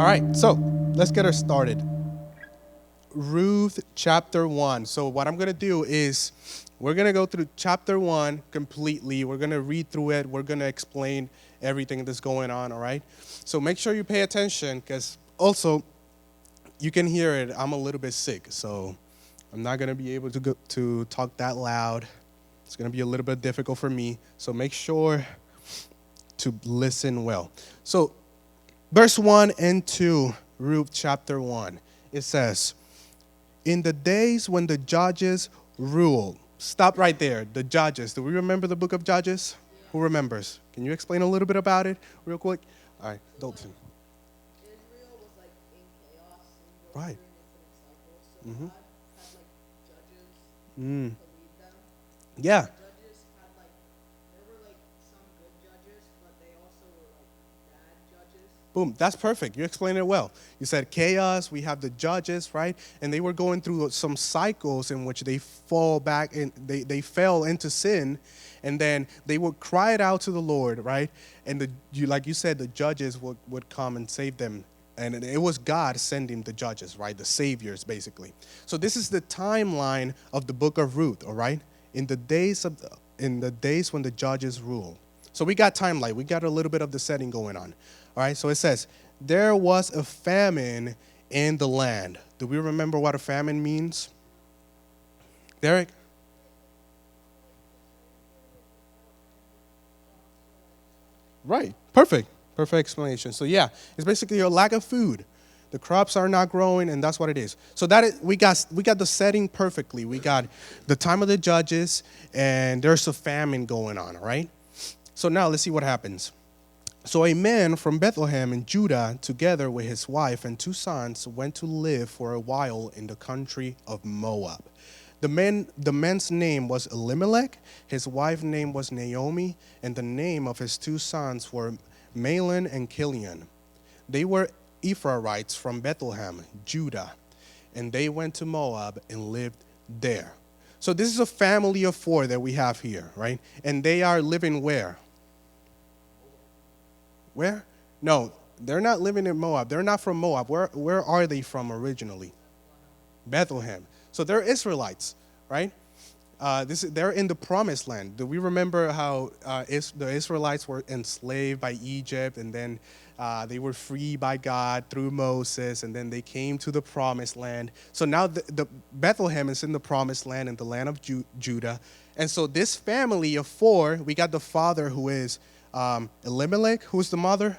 All right, so let's get her started. Ruth chapter 1. So what I'm going to do is we're going to go through chapter 1 completely. We're going to read through it. We're going to explain everything that's going on, all right? So make sure you pay attention because also you can hear it. I'm a little bit sick, so I'm not going to be able to talk that loud. It's going to be a little bit difficult for me. So make sure to listen well. So verse 1 and 2, Ruth chapter 1, it says, in the days when the judges ruled. Stop right there. The judges. Do we remember the book of Judges? Yeah. Who remembers? Can you explain a little bit about it real quick? All right, Dalton. Israel was like in chaos and Right. during its cycle. So God had like judges to Mm. lead them. Yeah. Judges had like there were like some good judges, but they also were like bad judges. Boom. That's perfect. You explained it well. You said chaos. We have the judges, right? And they were going through some cycles in which they fall back and they fell into sin. And then they would cry it out to the Lord, right? And like you said, the judges would come and save them. And it was God sending the judges, right? The saviors, basically. So this is the timeline of the book of Ruth, all right? In the days when the judges rule. So we got timeline. We got a little bit of the setting going on. All right, so it says, there was a famine in the land. Do we remember what a famine means? Derek? Right, perfect. Perfect explanation. So yeah, it's basically a lack of food. The crops are not growing, and that's what it is. So we got the setting perfectly. We got the time of the judges, and there's a famine going on, all right? So now let's see what happens. So a man from Bethlehem in Judah, together with his wife and 2 sons, went to live for a while in the country of Moab. The man's name was Elimelech, his wife's name was Naomi, and the name of his 2 sons were Mahlon and Chilion. They were Ephraimites from Bethlehem, Judah, and they went to Moab and lived there. So this is a family of 4 that we have here, right? And they are living where? Where? No, they're not living in Moab. They're not from Moab. Where are they from originally? Bethlehem. So they're Israelites, right? They're in the promised land. Do we remember how the Israelites were enslaved by Egypt, and then they were freed by God through Moses, and then they came to the promised land. So now the Bethlehem is in the promised land, in the land of Judah. And so this family of 4, we got the father who is Elimelech, who's the mother?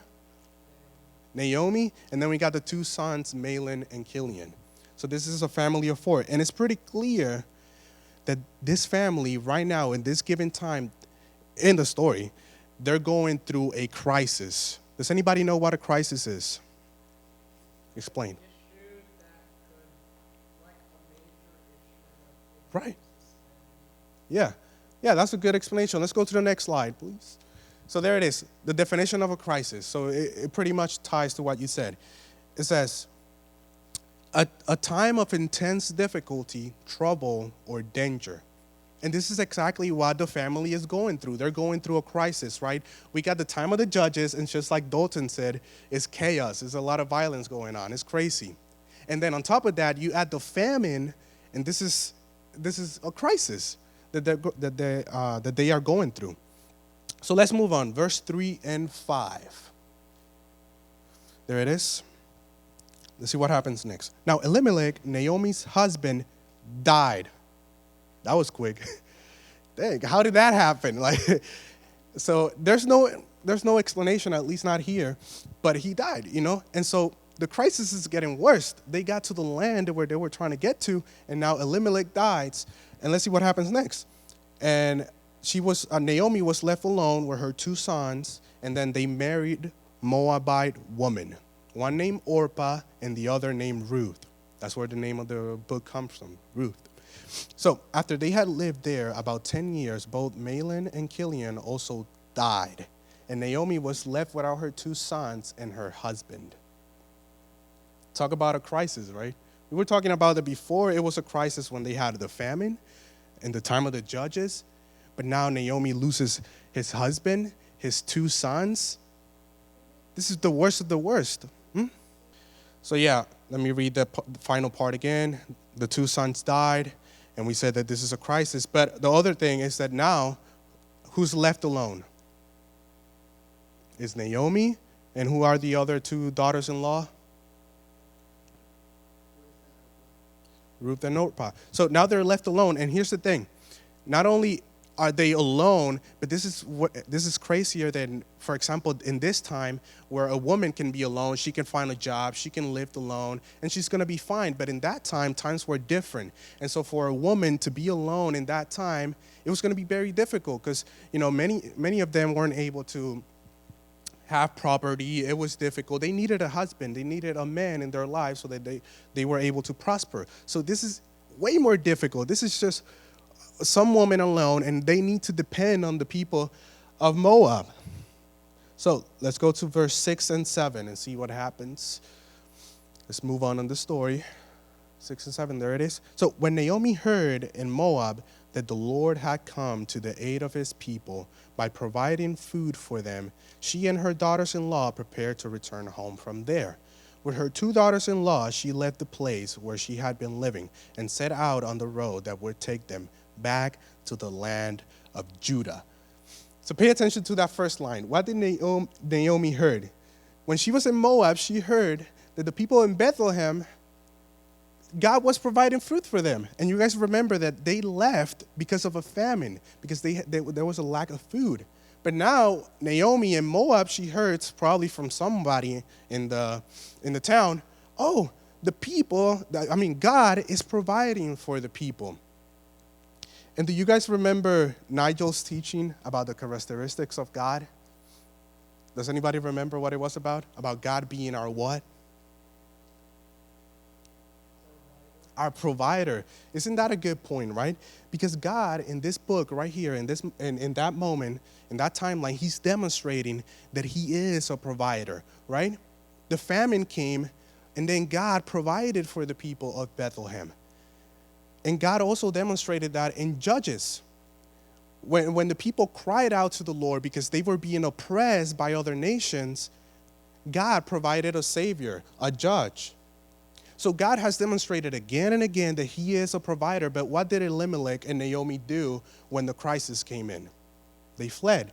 Naomi. And then we got the 2 sons, Mahlon and Chilion. So this is a family of 4. And it's pretty clear that this family right now, in this given time in the story, they're going through a crisis. Does anybody know what a crisis is? Explain. Right. Yeah. Yeah, that's a good explanation. Let's go to the next slide, please. So there it is, the definition of a crisis. So it pretty much ties to what you said. It says, a time of intense difficulty, trouble, or danger. And this is exactly what the family is going through. They're going through a crisis, right? We got the time of the judges, and just like Dalton said, it's chaos. There's a lot of violence going on. It's crazy. And then on top of that, you add the famine, and this is a crisis that they are going through. So let's move on. Verse 3 and 5. There it is. Let's see what happens next. Now, Elimelech, Naomi's husband, died. That was quick. Dang, how did that happen? So there's no explanation, at least not here, but he died, And so the crisis is getting worse. They got to the land where they were trying to get to, and now Elimelech dies. And let's see what happens next. And Naomi was left alone with her 2 sons, and then they married Moabite woman, one named Orpah and the other named Ruth. That's where the name of the book comes from, Ruth. So after they had lived there about 10 years, both Mahlon and Chilion also died, and Naomi was left without her 2 sons and her husband. Talk about a crisis, right? We were talking about it before. It was a crisis when they had the famine in the time of the judges. But now Naomi loses his husband, his 2 sons. This is the worst of the worst. So yeah, let me read the final part again. The two sons died, and we said that this is a crisis. But the other thing is that now, who's left alone? Is Naomi, and who are the other two daughters-in-law? Ruth and Orpah. So now they're left alone, and here's the thing. Not only are they alone, but this is crazier than, for example, in this time where a woman can be alone, she can find a job, she can live alone, and she's going to be fine. But in that time, times were different. And so for a woman to be alone in that time, it was going to be very difficult because, many of them weren't able to have property. It was difficult. They needed a husband. They needed a man in their lives so that they were able to prosper. So this is way more difficult. This is just some woman alone, and they need to depend on the people of Moab. So let's go to verse 6 and 7 and see what happens. Let's move on the story. 6 and 7, there it is. So when Naomi heard in Moab that the Lord had come to the aid of his people by providing food for them, she and her daughters-in-law prepared to return home from there. With her two daughters-in-law, she left the place where she had been living and set out on the road that would take them back to the land of Judah. So pay attention to that first line. What did Naomi heard? When she was in Moab, she heard that the people in Bethlehem, God was providing fruit for them. And you guys remember that they left because of a famine, because there was a lack of food. But now, Naomi in Moab, she heard probably from somebody in the town, God is providing for the people. And do you guys remember Nigel's teaching about the characteristics of God? Does anybody remember what it was about? About God being our what? Our provider. Isn't that a good point, right? Because God, in this book right here, in that moment, in that timeline, he's demonstrating that he is a provider, right? The famine came, and then God provided for the people of Bethlehem. And God also demonstrated that in Judges. When the people cried out to the Lord because they were being oppressed by other nations, God provided a savior, a judge. So God has demonstrated again and again that he is a provider. But what did Elimelech and Naomi do when the crisis came in? They fled.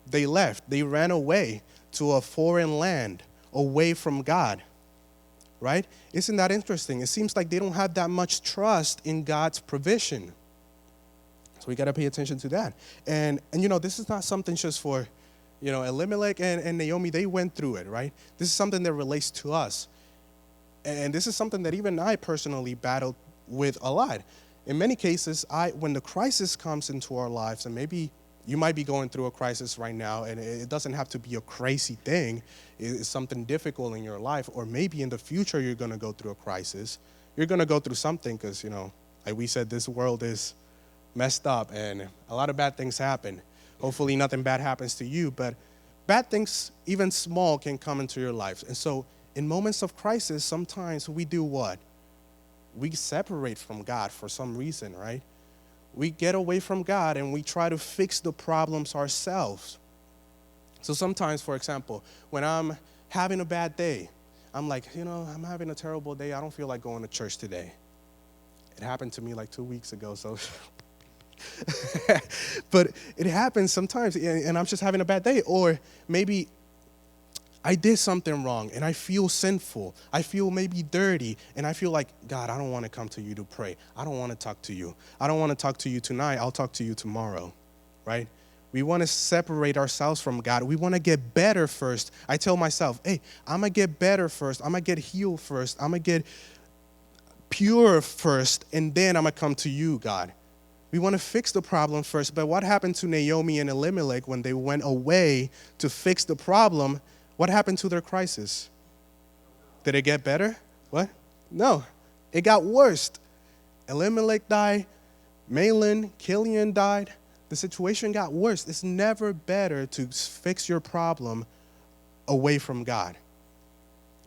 They left. They ran away to a foreign land, away from God. Right? Isn't that interesting? It seems like they don't have that much trust in God's provision. So we got to pay attention to that. And this is not something just for, Elimelech and Naomi, they went through it, right? This is something that relates to us. And this is something that even I personally battled with a lot. In many cases, when the crisis comes into our lives, and maybe you might be going through a crisis right now, and it doesn't have to be a crazy thing. It's something difficult in your life, or maybe in the future you're going to go through a crisis. You're going to go through something because, like we said, this world is messed up, and a lot of bad things happen. Hopefully nothing bad happens to you, but bad things, even small, can come into your life. And so in moments of crisis, sometimes we do what? We separate from God for some reason, right? We get away from God and we try to fix the problems ourselves. So sometimes, for example, when I'm having a bad day, I'm like, I'm having a terrible day. I don't feel like going to church today. It happened to me like 2 weeks ago, so. But it happens sometimes, and I'm just having a bad day. Or maybe I did something wrong, and I feel sinful. I feel maybe dirty, and I feel like, God, I don't want to come to you to pray. I don't want to talk to you. I don't want to talk to you tonight. I'll talk to you tomorrow, right? We want to separate ourselves from God. We want to get better first. I tell myself, hey, I'm going to get better first. I'm going to get healed first. I'm going to get pure first, and then I'm going to come to you, God. We want to fix the problem first. But what happened to Naomi and Elimelech when they went away to fix the problem? What happened to their crisis? Did it get better? What? No. It got worse. Elimelech died. Mahlon, Killian died. The situation got worse. It's never better to fix your problem away from God.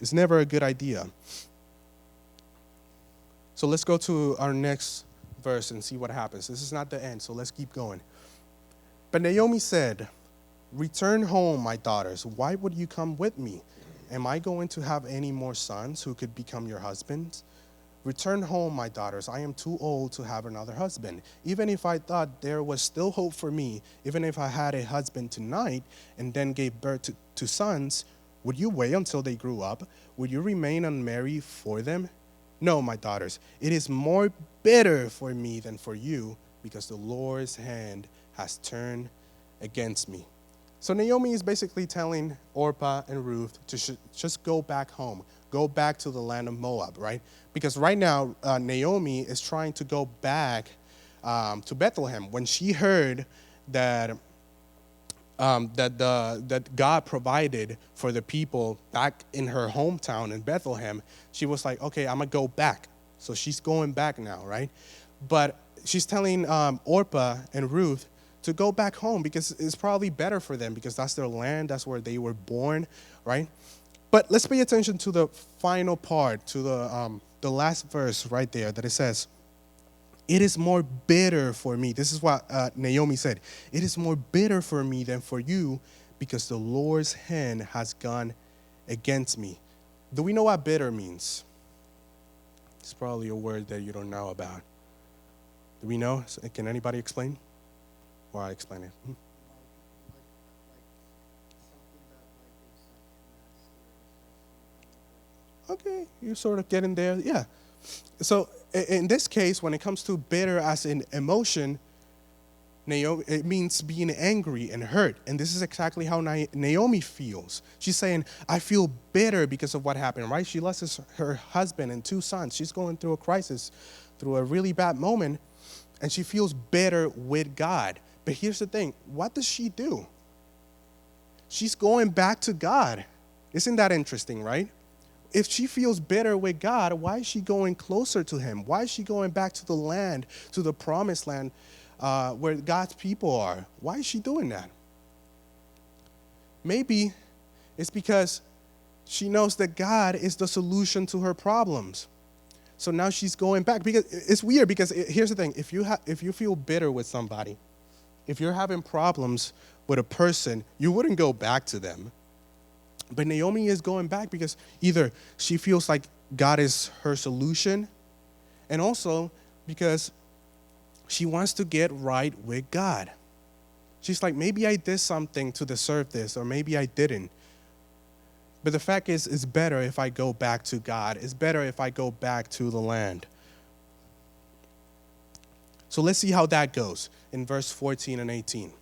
It's never a good idea. So let's go to our next verse and see what happens. This is not the end, so let's keep going. But Naomi said, "Return home, my daughters. Why would you come with me? am I going to have any more sons who could become your husbands? Return home, my daughters. I am too old to have another husband. Even if I thought there was still hope for me, even if I had a husband tonight and then gave birth to sons, would you wait until they grew up? Would you remain unmarried for them? No, my daughters. It is more bitter for me than for you, because the Lord's hand has turned against me. So Naomi is basically telling Orpah and Ruth to just go back home, go back to the land of Moab, right? Because right now, Naomi is trying to go back to Bethlehem. When she heard that that God provided for the people back in her hometown in Bethlehem, she was like, okay, I'm going to go back. So she's going back now, right? But she's telling Orpah and Ruth to go back home because it's probably better for them, because that's their land, that's where they were born, right? But let's pay attention to the final part, to the last verse right there, that it says, it is more bitter for me. This is what Naomi said. It is more bitter for me than for you, because the Lord's hand has gone against me. Do we know what bitter means? It's probably a word that you don't know about. Do we know? Can anybody explain? Or I explain it? Like something that like they said nasty or disgusting. Okay, you're sort of getting there. Yeah. So in this case, when it comes to bitter as in emotion, Naomi, it means being angry and hurt. And this is exactly how Naomi feels. She's saying, I feel bitter because of what happened, right? She lost her husband and 2 sons. She's going through a crisis, through a really bad moment, and she feels bitter with God. But here's the thing. What does she do? She's going back to God. Isn't that interesting, right? If she feels bitter with God, why is she going closer to him? Why is she going back to the land, to the promised land where God's people are? Why is she doing that? Maybe it's because she knows that God is the solution to her problems. So now she's going back. Because it's weird, because here's the thing. If you feel bitter with somebody, if you're having problems with a person, you wouldn't go back to them. But Naomi is going back because either she feels like God is her solution, and also because she wants to get right with God. She's like, maybe I did something to deserve this, or maybe I didn't. But the fact is, it's better if I go back to God. It's better if I go back to the land. So let's see how that goes in verse 14 and 18.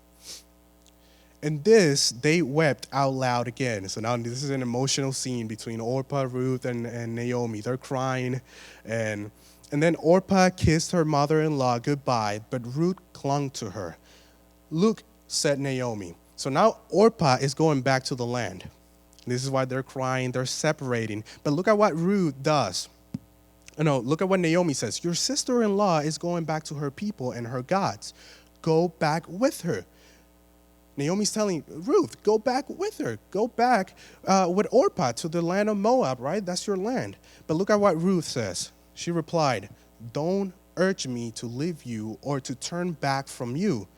And this, they wept out loud again. So now this is an emotional scene between Orpah, Ruth, and Naomi. They're crying. And then Orpah kissed her mother-in-law goodbye, but Ruth clung to her. Look, said Naomi. So now Orpah is going back to the land. This is why they're crying. They're separating. But look at what Ruth does. No, look at what Naomi says. Your sister-in-law is going back to her people and her gods. Go back with her. Naomi's telling Ruth, go back with her. Go back with Orpah to the land of Moab, right? That's your land. But look at what Ruth says. She replied, don't urge me to leave you or to turn back from you.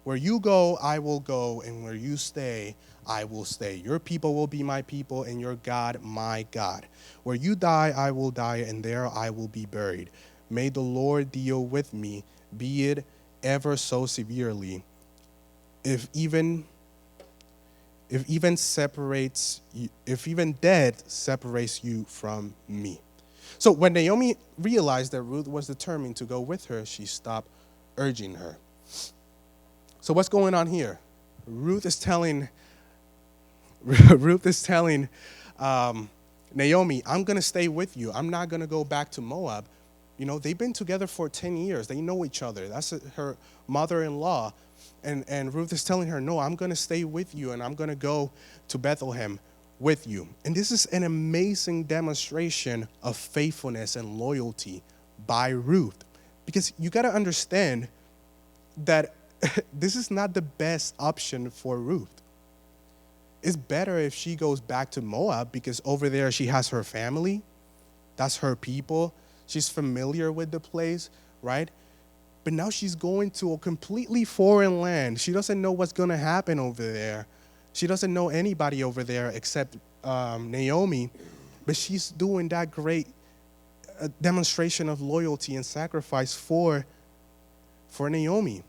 Where you go, I will go, and where you stay, I will stay. Your people will be my people, and your God, my God. Where you die, I will die, and there I will be buried. May the Lord deal with me, be it ever so severely. If even death separates you from me. So when Naomi realized that Ruth was determined to go with her, she stopped urging her. So what's going on here? Ruth is telling Naomi, I'm going to stay with you. I'm not going to go back to Moab. You know, they've been together for 10 years. They know each other. That's her mother-in-law. And Ruth is telling her, no, I'm going to stay with you, and I'm going to go to Bethlehem with you. And this is an amazing demonstration of faithfulness and loyalty by Ruth. Because you got to understand that this is not the best option for Ruth. It's better if she goes back to Moab, because over there she has her family. That's her people. She's familiar with the place, right? But now she's going to a completely foreign land. She doesn't know what's going to happen over there. She doesn't know anybody over there except Naomi, but she's doing that great demonstration of loyalty and sacrifice for Naomi.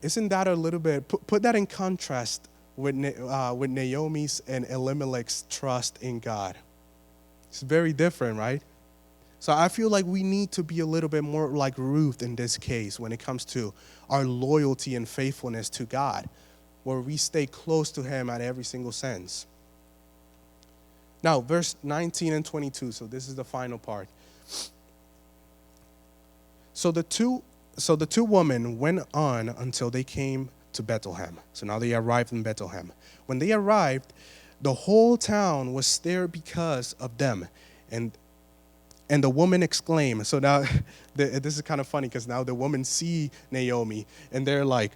Isn't that a little bit, put that in contrast with Naomi's and Elimelech's trust in God. It's very different, right? So I feel like we need to be a little bit more like Ruth in this case when it comes to our loyalty and faithfulness to God, where we stay close to him at every single sense. Now, verse 19 and 22, so this is the final part. So the two women went on until they came to Bethlehem. So now they arrived in Bethlehem. When they arrived, the whole town was stirred because of them. And the woman exclaimed. So now, this is kind of funny because now the women see Naomi and they're like,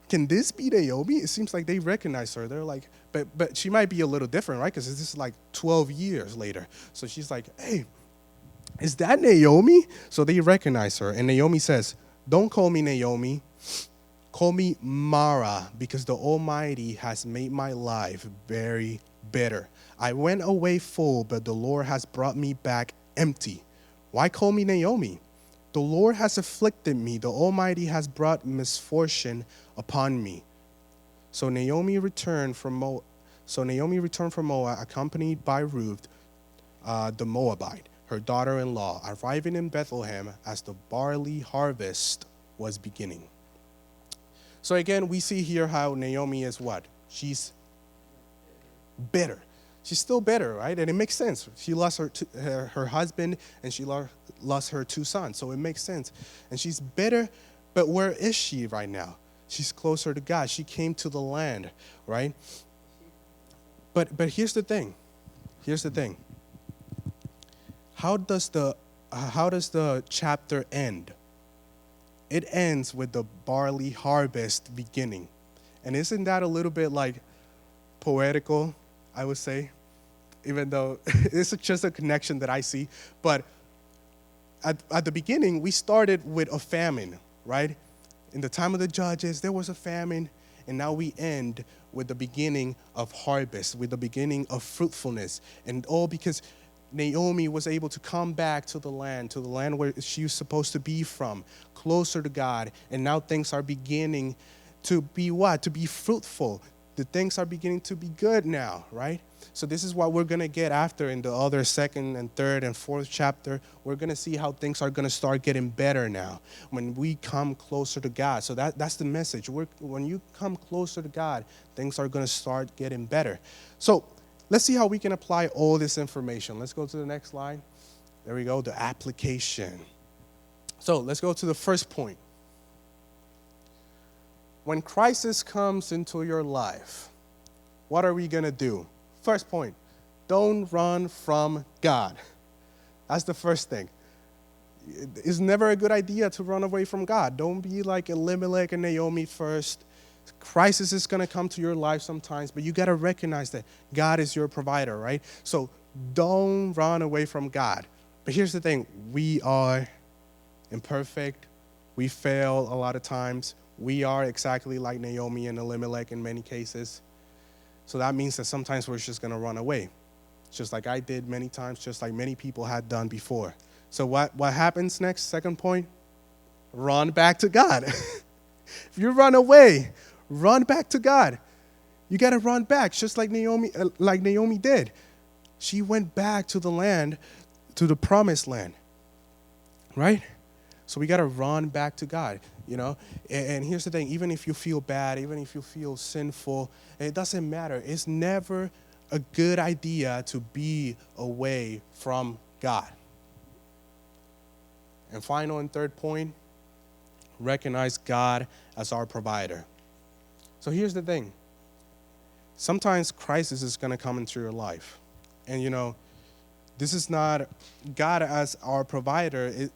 can this be Naomi? It seems like they recognize her. They're like, but she might be a little different, right? Because this is like 12 years later. So she's like, hey, is that Naomi? So they recognize her. And Naomi says, don't call me Naomi. Call me Mara, because the Almighty has made my life very bitter. I went away full, but the Lord has brought me back empty. Why call me Naomi? The Lord has afflicted me. The Almighty has brought misfortune upon me. So Naomi returned from Moab, accompanied by Ruth, the Moabite, her daughter-in-law, arriving in Bethlehem as the barley harvest was beginning. So again, we see here how Naomi is what? She's bitter. She's still bitter, right? And it makes sense. She lost her husband, and she lost her 2 sons. So it makes sense. And she's bitter, but where is she right now? She's closer to God. She came to the land, right? But here's the thing. Here's the thing. How does the chapter end? It ends with the barley harvest beginning. And isn't that a little bit like poetical, I would say? Even though it's just a connection that I see. But at the beginning, we started with a famine, right? In the time of the judges, there was a famine. And now we end with the beginning of harvest, with the beginning of fruitfulness. And all because Naomi was able to come back to the land where she was supposed to be from, closer to God. And now things are beginning to be what? To be fruitful. The things are beginning to be good now, right? So this is what we're going to get after in the other second and third and fourth chapter. We're going to see how things are going to start getting better now when we come closer to God. So that's the message. When you come closer to God, things are going to start getting better. So let's see how we can apply all this information. Let's go to the next slide. There we go, the application. So let's go to the first point. When crisis comes into your life, what are we going to do? First point, don't run from God. That's the first thing. It's never a good idea to run away from God. Don't be like Elimelech and Naomi first. Crisis is going to come to your life sometimes, but you got to recognize that God is your provider, right? So don't run away from God. But here's the thing. We are imperfect. We fail a lot of times. We are exactly like Naomi and Elimelech in many cases. So that means that sometimes we're just going to run away, just like I did many times, just like many people had done before. So what happens next? Second point, run back to God. If you run away, run back to God. You got to run back, just like Naomi did. She went back to the land, to the promised land, right? So we got to run back to God, you know. And here's the thing, even if you feel bad, even if you feel sinful, it doesn't matter. It's never a good idea to be away from God. And final and third point, recognize God as our provider. So here's the thing. Sometimes crisis is going to come into your life. And, you know, this is not God as our provider.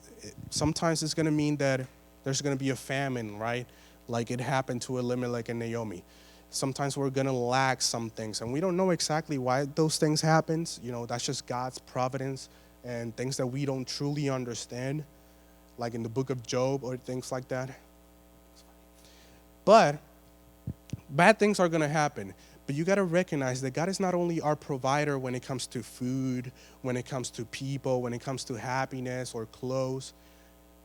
Sometimes it's going to mean that there's going to be a famine, right? Like it happened to Elimelech and Naomi. Sometimes we're going to lack some things. And we don't know exactly why those things happen. You know, that's just God's providence and things that we don't truly understand, like in the book of Job or things like that. But bad things are going to happen. But you got to recognize that God is not only our provider when it comes to food, when it comes to people, when it comes to happiness or clothes.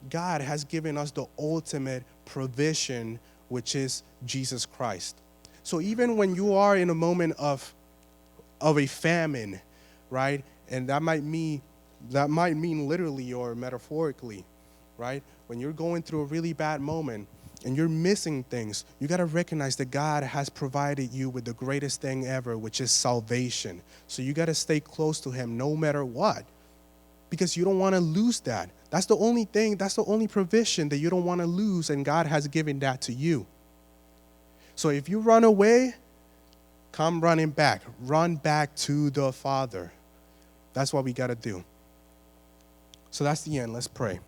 God has given us the ultimate provision, which is Jesus Christ. So even when you are in a moment of a famine, right? And that might mean literally or metaphorically, right? When you're going through a really bad moment and you're missing things, you got to recognize that God has provided you with the greatest thing ever, which is salvation. So you got to stay close to him no matter what, because you don't want to lose that. That's the only thing, that's the only provision that you don't want to lose, and God has given that to you. So if you run away, come running back. Run back to the Father. That's what we got to do. So that's the end. Let's pray.